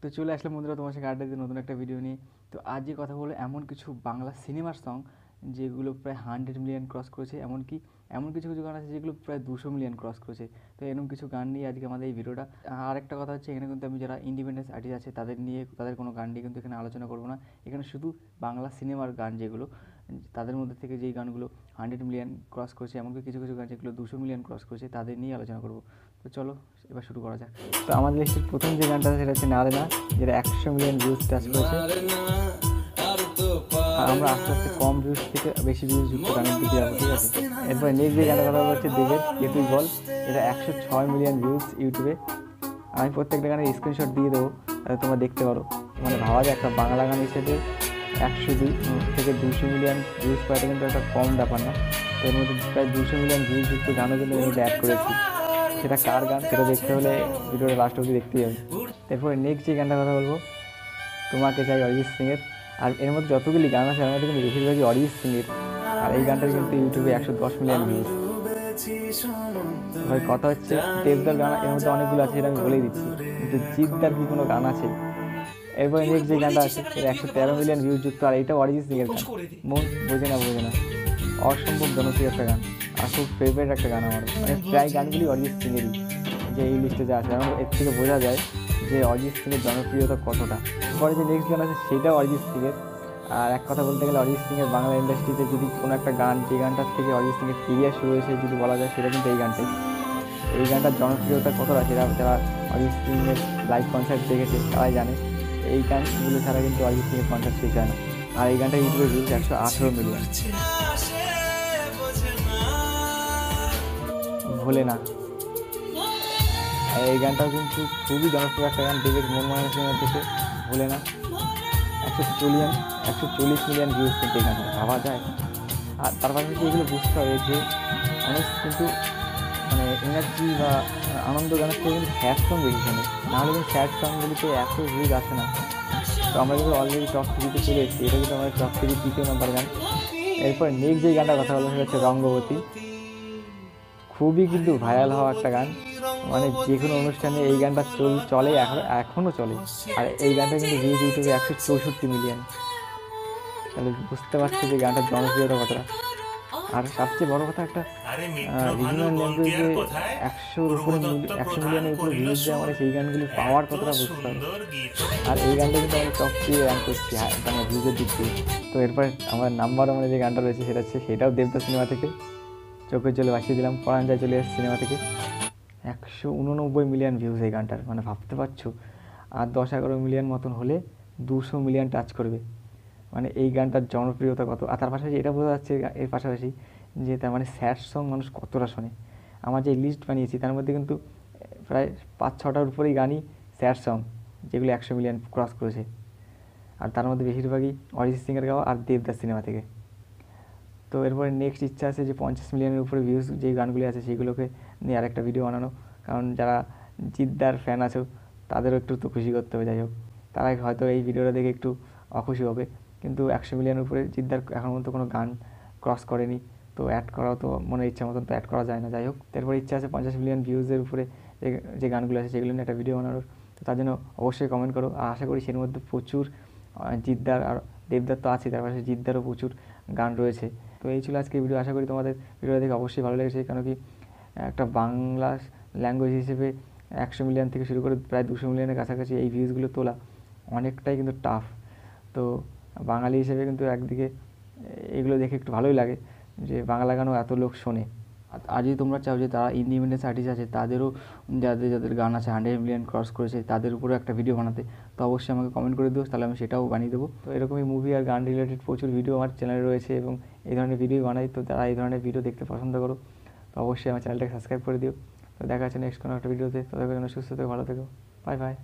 তো চলে আসলাম বন্ধুরা তোমার সাথে আড্ডা দিতে নতুন একটা ভিডিও নিয়ে। তো আজ যে কথা বলবো এমন কিছু বাংলা সিনেমার সং যেগুলো প্রায় 100 মিলিয়ন ক্রস করেছে, এমনকি এমন কিছু কিছু গান আছে যেগুলো প্রায় 200 মিলিয়ন ক্রস করেছে। তো এরকম কিছু গান নিয়ে আজকে আমাদের এই ভিডিওটা। আর একটা কথা হচ্ছে, এখানে কিন্তু আমি যারা ইন্ডিপেন্ডেন্স আর্টিস্ট আছে তাদের নিয়ে তাদের কোনো গান নিয়ে কিন্তু এখানে আলোচনা করবো না। এখানে শুধু বাংলা সিনেমার গান যেগুলো, তাদের মধ্যে থেকে যেই গানগুলো 100 মিলিয়ন ক্রস করেছে, এমনকি কিছু কিছু গান যেগুলো 200 মিলিয়ন ক্রস করেছে তাদের নিয়ে আলোচনা করবো। তো চলো এবার শুরু করা যাক। তো আমাদের লিস্টের প্রথম যে গানটা সেটা হচ্ছে না রে না, যেটা 100 মিলিয়ন ভিউজ টাচ করেছে। আর আমরা আস্তে আস্তে কম ভিউজ থেকে বেশি ভিউজ যুক্ত গানের দিকে যাবো, ঠিক আছে। এরপরে নেক্সট যে গানটা কথা হচ্ছে দেবের কে তুই বল, এটা 106 মিলিয়ন ভিউজ ইউটিউবে। আমি প্রত্যেকটা গানের স্ক্রিনশট দিয়ে দেবো, তাহলে তোমরা দেখতে পারো। মানে ভাবা যায় একটা বাংলা গান হিসেবে 102 থেকে 200 মিলিয়ন ভিউজ পাওয়াটা কিন্তু একটা কম ব্যাপার না। তো এর মধ্যে প্রায় 200 মিলিয়ন ভিউজ যুক্ত গানও কিন্তু এর মধ্যে অ্যাড করেছি। সেটা কার গান সেটা দেখতে হলে ভিডিওটা লাস্ট অবধি দেখতেই হবে। তারপরে নেক্সট যে গানটার কথা বলবো, তোমাকে চাই, অরিজিৎ সিংয়ের। আর এর মধ্যে যতগুলি গান আছে এর মধ্যে কিন্তু বেশিরভাগই অরিজিৎ সিংয়ের। আর এই গানটার কিন্তু ইউটিউবে 110 মিলিয়ন ভিউজ। এবার কথা হচ্ছে দেবদার গান এর মধ্যে অনেকগুলো আছে, সেটা আমি বলেই দিচ্ছি, কিন্তু জিদ্দার কি কোনো গান আছে? এরপরে নেক্সট যে গানটা আছে এর 113 মিলিয়ন ভিউজ যুক্ত, আর এইটা অরিজিৎ সিংয়ের গান। মন বোঝে না বোঝে না, অসম্ভব জনপ্রিয় একটা গান আর খুব ফেভারিট একটা গান আমার। মানে প্রায় গানগুলি অরিজিৎ সিংয়েরই যে এই লিস্টে যা আছে, এর থেকে বোঝা যায় যে অরিজিৎ সিংয়ের জনপ্রিয়তা কতটা। এরপরে যে নেক্সট গান আছে সেটাও অরিজিৎ সিংয়ের। আর এক কথা বলতে গেলে অরিজিৎ সিংয়ের বাংলা ইন্ডাস্ট্রিতে যদি কোনো একটা গান, যে গানটার থেকে অরিজিৎ সিংয়ের কেরিয়ার শুরু হয়েছে যদি বলা যায়, সেটা কিন্তু এই গানটাই। এই গানটার জনপ্রিয়তা কতটা সেটা যারা অরিজিৎ সিংয়ের লাইভ কনসার্ট দেখেছে তারাই জানে। এই গানগুলো ছাড়া কিন্তু অরিজিৎ সিংয়ের কনসার্ট শেষ হয় না। আর এই গানটা ইউটিউবে ভিউজ 118 মিলিয়ন। ভোলে না, এই গানটাও কিন্তু খুবই জনপ্রিয় একটা গান দেবের মনমোহন সিনেমা থেকে। ভোলে না 140 মিলিয়ন ভিউজ কিন্তু এই গানটা, ভাবা যায়। আর তার পাশাপাশি এগুলো বুঝতে হবে যে মানুষ কিন্তু মানে এনার্জি বা আনন্দ গানের থেকে কিন্তু স্যাড সং বেশি শোনে, নাহলে কিন্তু স্যাড সংগুলিতে এত ভিউজ আসে না। তো আমরা কিন্তু অলরেডি টপ 3-তে চলে এসেছি, এটা কিন্তু আমাদের টপ 3 দ্বিতীয় নম্বর গান। এরপর নেক্সট যে গানটা কথা বলা সেটা হচ্ছে রঙ্গবতী। খুবই কিন্তু ভাইরাল হওয়া একটা গান, মানে যে কোনো অনুষ্ঠানে এই গানটা চলে, এখনও চলে। আর এই গানটা কিন্তু ভিউজ ইউটিউবে 164 মিলিয়ন। তাহলে বুঝতে পারছি যে গানটার জনপ্রিয়তা কতটা। আর সবচেয়ে বড় কথা, একটা রিজনাল ল্যাঙ্গুয়েজে 100 মিলিয়নের উপরে ভিউজ দেওয়া, মানে সেই গানগুলি পাওয়ার কতটা বুঝতে হবে। আর এই গানটা কিন্তু আমরা টপ 3 র্যাঙ্ক করছি মানে ভিউজের দিক থেকে। তো এরপর আমার নাম্বার মানে যে গানটা রয়েছে সেটাও দেবদাস সিনেমা থেকে, চোখের জলে ভাসিয়ে দিলাম, পরাণ যায় চলে এসেছে সিনেমা থেকে। 189 মিলিয়ন ভিউজ এই গানটার, মানে ভাবতে পারছো। আর 10-11 মিলিয়ন মতন হলে 200 মিলিয়ন টাচ করবে। মানে এই গানটার জনপ্রিয়তা কত। আর তার পাশাপাশি এটা বোঝা যাচ্ছে এর পাশাপাশি যে তার মানে স্যাড সং মানুষ কতটা শোনে। আমার যে লিস্ট বানিয়েছি তার মধ্যে কিন্তু প্রায় 5-6টার উপরেই গানই স্যাড সং, যেগুলো 100 মিলিয়ন ক্রস করেছে। আর তার মধ্যে বেশিরভাগই অরিজিৎ সিংয়ের গাওয়া আর দেবদাস সিনেমা থেকে। তো এরপরে নেক্সট ইচ্ছা আছে যে 50 মিলিয়নের উপরে ভিউজ যে গানগুলি আছে সেইগুলোকে নিয়ে আরেকটা ভিডিও বানানো, কারণ যারা জিদ্দার ফ্যান আছো তাদেরও একটু তো খুশি করতে হবে। যাই হোক, তারা হয়তো এই ভিডিওটা দেখে একটু অখুশি হবে, কিন্তু 100 মিলিয়নের উপরে জিদ্দার এখন পর্যন্ত কোনো গান ক্রস করেনি। তো অ্যাড করাও তো মনের ইচ্ছা মতন তো অ্যাড করা যায় না। যাই হোক, তারপরে ইচ্ছা আছে 50 মিলিয়ন ভিউজের উপরে যে গানগুলো আছে সেগুলো নিয়ে একটা ভিডিও বানানোর। তো তার জন্য অবশ্যই কমেন্ট করো। আর আশা করি সের মধ্যে প্রচুর জিদ্দার আর দেবদার তো আছে, তার পাশে জিদ্দারও প্রচুর গান রয়েছে। তো এই ছিল আজকে ভিডিও। আশা করি তোমাদের ভিডিওটা দেখে অবশ্যই ভালো লেগেছে, কারণ কি একটা বাংলা ল্যাঙ্গুয়েজ হিসেবে 100 মিলিয়ন থেকে শুরু করে প্রায় 200 মিলিয়নের কাছাকাছি এই ভিউজগুলো তোলা অনেকটাই কিন্তু টাফ। তো বাঙালি হিসেবে কিন্তু একদিকে এগুলো দেখে একটু ভালোই লাগে যে বাংলা গানও এত লোক শোনে। আর যদি তোমরা চাও যে তারা ইন্ডিপেন্ডেন্স আর্টিস্ট আছে তাদেরও যাদের যাদের গান আছে 100 মিলিয়ন ক্রস করেছে তাদের উপরে একটা ভিডিও বানাতে, তো অবশ্যই আমাকে কমেন্ট করে দিও, তাহলে আমি সেটাও বানিয়ে দেবো। তো এরকমই মুভি আর গান রিলেটেড প্রচুর ভিডিও আমার চ্যানেলে রয়েছে এবং এই ধরনের ভিডিও বানাই। তো যারা এই ধরনের ভিডিও দেখতে পছন্দ করো তো অবশ্যই আমার চ্যানেলটাকে সাবস্ক্রাইব করে দিও। তো দেখা হচ্ছে নেক্সট কোনো একটা ভিডিওতে। তাদের জন্য সুস্থ থেকো, ভালো থেকো, বাই বাই।